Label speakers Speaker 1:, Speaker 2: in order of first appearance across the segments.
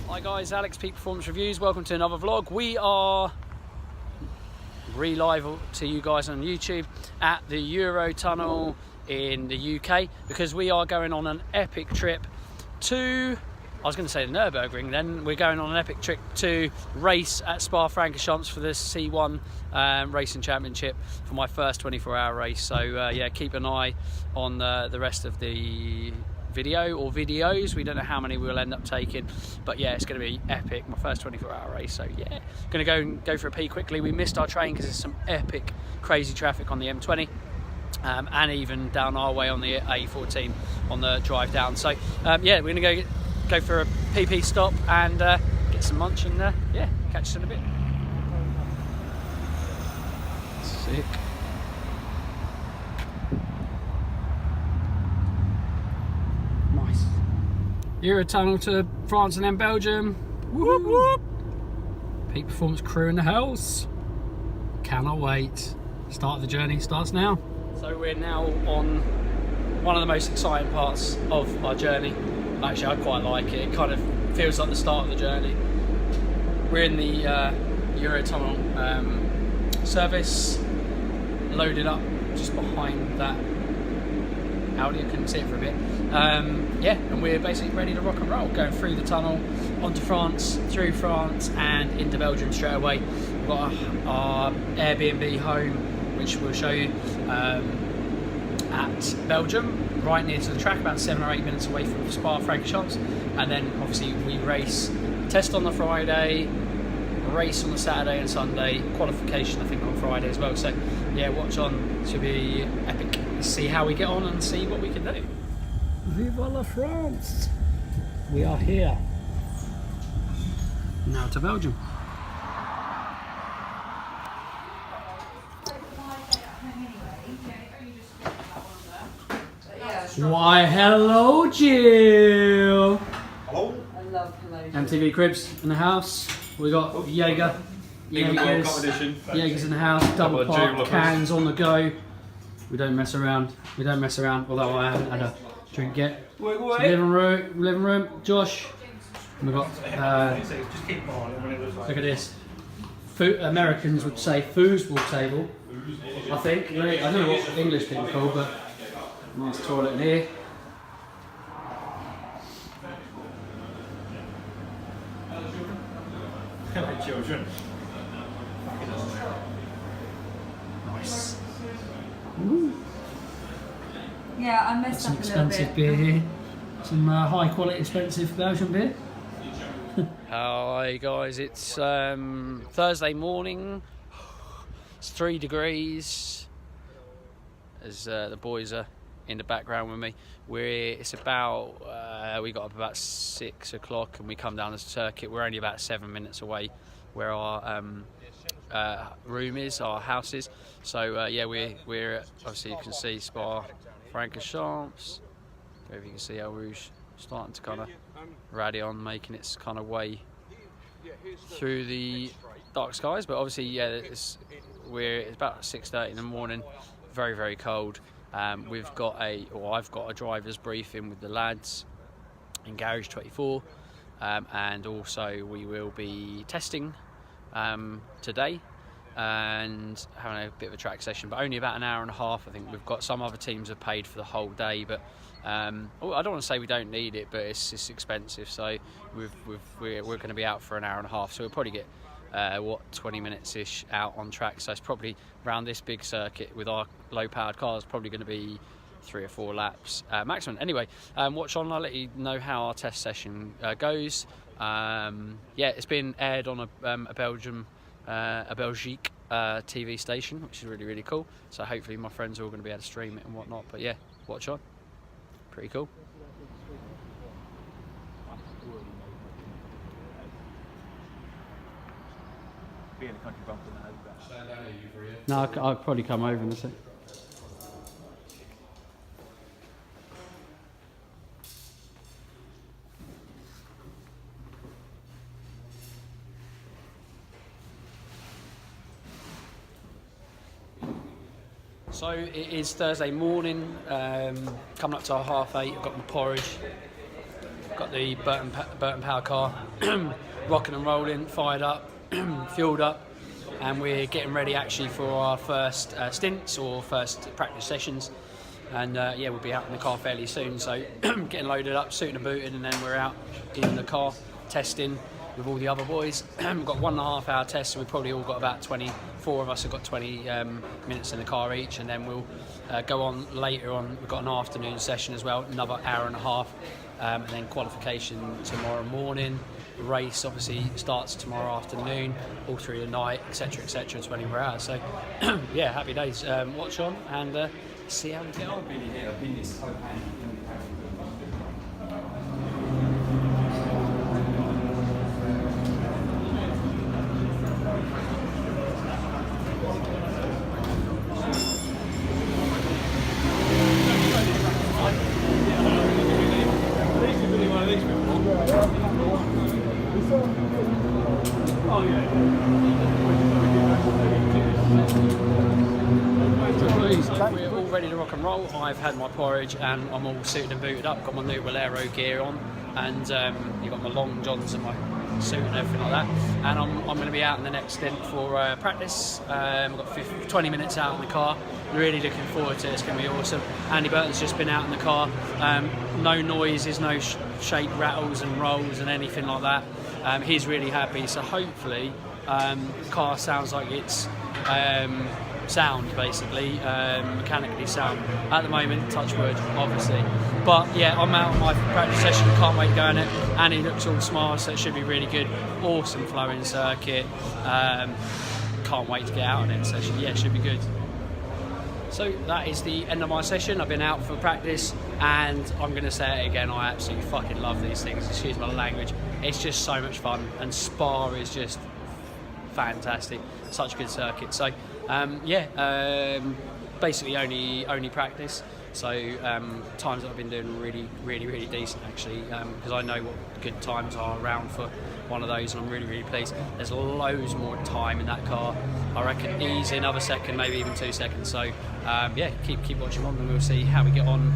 Speaker 1: Hi guys, Alex Peak Performance Reviews. Welcome to another vlog. We are live to you guys on YouTube at the Eurotunnel in the UK because we are going on an epic trip to, I was going to say the Nürburgring then, we're going on an epic trip to race at Spa-Francorchamps for the C1 Racing Championship for my first 24-hour race. So yeah, keep an eye on the rest of the video or videos. We don't know how many we'll end up taking, but yeah, it's going to be epic. My first 24-hour race. So yeah, going to go for a pee quickly. We missed our train because there's some epic crazy traffic on the M20 and even down our way on the A14 on the drive down. So yeah, we're going to go for a PP stop and get some lunch and yeah, catch us in a bit. Sick. Nice. Eurotunnel to France and then Belgium. Whoop whoop. Peak Performance crew in the house. Cannot wait. Start of the journey starts now. So we're now on one of the most exciting parts of our journey. Actually, I quite like it. It kind of feels like the start of the journey. We're in the Eurotunnel service, loaded up just behind that Audi. I couldn't see it for a bit. Yeah, and we're basically ready to rock and roll, going through the tunnel, onto France, through France, and into Belgium straight away. We've got our Airbnb home, which we'll show you at Belgium, right near to the track, about 7 or 8 minutes away from Spa-Francorchamps. And then obviously we race, test on the Friday, race on the Saturday and Sunday, qualification I think on Friday as well. So yeah, watch on, it should be epic. See how we get on and see what we can do. Viva la France! We are here. Now to Belgium. Why, hello, Jill!
Speaker 2: Hello?
Speaker 3: I love hello.
Speaker 1: MTV Cribs in the house. We got Jaeger. Jaeger's in the house. Double park cans on the go. We don't mess around. We don't mess around. Although I haven't had a drink yet. Living room. Josh. We got. Look at this. Americans would say foosball table. I think. I don't know what English people call, but nice toilet in here.
Speaker 2: Children.
Speaker 1: Nice.
Speaker 3: Yeah, I messed
Speaker 1: Some
Speaker 3: up a little
Speaker 1: expensive
Speaker 3: bit.
Speaker 1: beer here. Some high quality expensive Belgian beer. Hi guys, it's Thursday morning. It's 3 degrees. As the boys are in the background with me. It's about we got up about 6 o'clock and we come down the circuit. We're only about 7 minutes away where our room is, our house is. So yeah, we're obviously you can see Spa-Francorchamps. If you can see Eau Rouge starting to kind of rally on, making its kind of way through the dark skies. But obviously, yeah, it's about 6:30 in the morning. Very, very cold. I've got a driver's briefing with the lads in Garage 24, and also we will be testing today and having a bit of a track session, but only about an hour and a half. I think we've got some other teams have paid for the whole day, but I don't want to say we don't need it, but it's expensive. So we're going to be out for an hour and a half, so we'll probably get 20 minutes ish out on track. So it's probably around this big circuit with our low powered cars, probably going to be 3 or 4 laps maximum. Anyway, watch on, I'll let you know how our test session goes. Yeah, it's been aired on a Belgique TV station, which is really, really cool. So hopefully my friends are all going to be able to stream it and whatnot. But yeah, watch on. Pretty cool. No, I'll probably come over in a sec. So it is Thursday morning, coming up to 8:30. I've got my porridge, got the Burton Power car rocking and rolling, fired up, fueled up, and we're getting ready actually for our first stints or first practice sessions. And yeah, we'll be out in the car fairly soon, so getting loaded up, suited and booted, and then we're out in the car testing with all the other boys. We've got 1.5 hour test, so we've probably all got about 24 of us have got 20 minutes in the car each, and then we'll go on later on. We've got an afternoon session as well, another 1.5 hours, and then qualification tomorrow morning. The race obviously starts tomorrow afternoon, all through the night, etc., 24 hours. So yeah, happy days. Watch on and see how we get on. We're all ready to rock and roll. I've had my porridge and I'm all suited and booted up. Got my new Bolero gear on, and you've got my long johns and my suit and everything like that. And I'm going to be out in the next stint for practice. I've got 20 minutes out in the car. Really looking forward to it. It's going to be awesome. Andy Burton's just been out in the car. No noises, no shake, rattles and rolls and anything like that. He's really happy. So hopefully the car sounds like it's sound, basically, mechanically sound. At the moment, touch wood, obviously. But yeah, I'm out on my practice session, can't wait to go in it. And he looks all smart, so it should be really good. Awesome flowing circuit. Can't wait to get out on it, so yeah, it should be good. So that is the end of my session. I've been out for practice, and I'm going to say it again, I absolutely fucking love these things, excuse my language. It's just so much fun, and Spa is just fantastic. Such a good circuit. So yeah, basically only practice. So times that I've been doing really decent actually, because I know what good times are around for one of those, and I'm really pleased. There's loads more time in that car. I reckon easy another second, maybe even 2 seconds. So yeah, keep watching on, and we'll see how we get on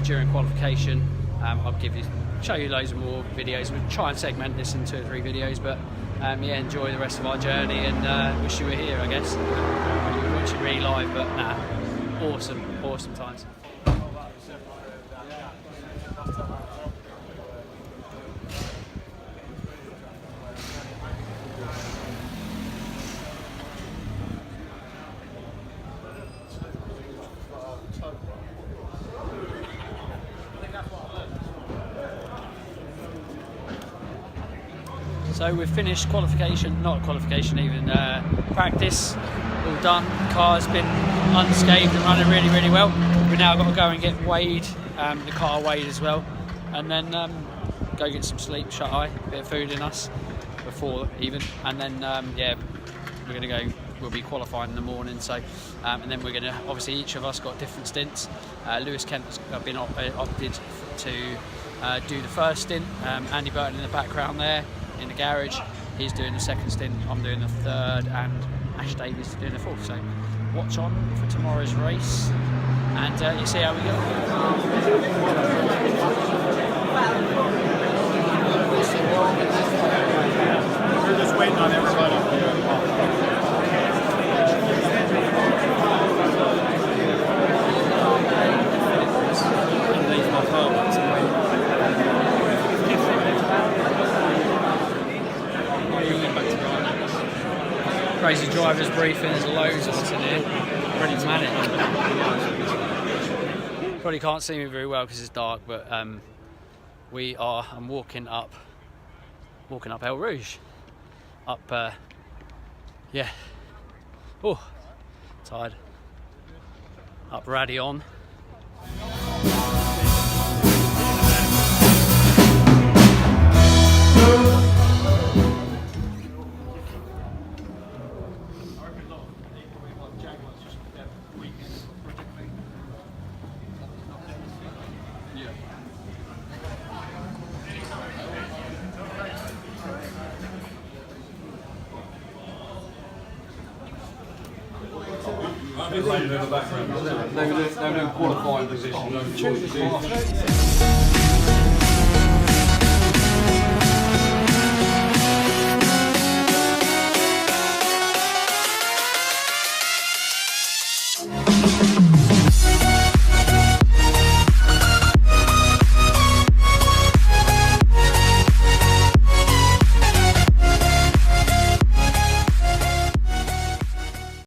Speaker 1: during qualification. I'll show you loads of more videos. We'll try and segment this in 2 or 3 videos, but yeah, enjoy the rest of our journey, and wish you were here, I guess. You're watching really live, but nah, awesome times. So we've finished qualification, not qualification even, practice, all done. The car's been unscathed and running really well. We've now got to go and get weighed, the car weighed as well, and then go get some sleep, shut eye, a bit of food in us before even, and then yeah, we're going to go, we'll be qualifying in the morning. So and then we're going to, obviously each of us got different stints. Lewis Kent has been opted to do the first stint. Andy Burton in the background there in the garage, he's doing the second stint, I'm doing the third, and Ash Davies is doing the fourth. So watch on for tomorrow's race, and you see how we go.
Speaker 2: We're just waiting on everybody.
Speaker 1: Crazy drivers briefing, there's loads of us in here, pretty manic. Probably can't see me very well because it's dark, but I'm walking up El Rouge, up yeah, oh, tired, up Raidillon.
Speaker 4: They were qualifying position.